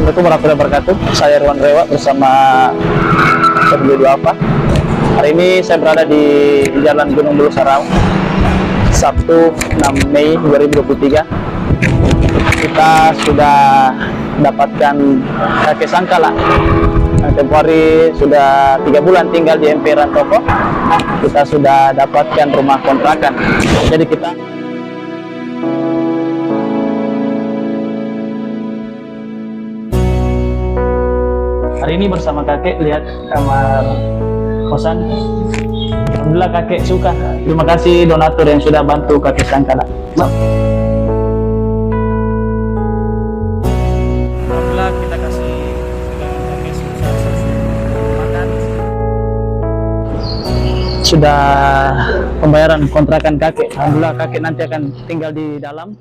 Assalamualaikum warahmatullahi wabarakatuh. Saya Irwan Rewa bersama Peduli Duafa. Hari ini saya berada di Jalan Gunung Bulu Sarau, Sabtu 6 Mei 2023. Kita sudah dapatkan kakek Sangkala. Tempoh hari sudah 3 bulan tinggal di emperan toko. Kita sudah dapatkan rumah kontrakan. Jadi kita hari ini bersama kakek lihat kamar kosan. Alhamdulillah kakek suka. Terima kasih donatur yang sudah bantu kakek Sangkala. Alhamdulillah kita kasih kakek sukses makan. Sudah pembayaran kontrakan kakek. Alhamdulillah kakek nanti akan tinggal di dalam.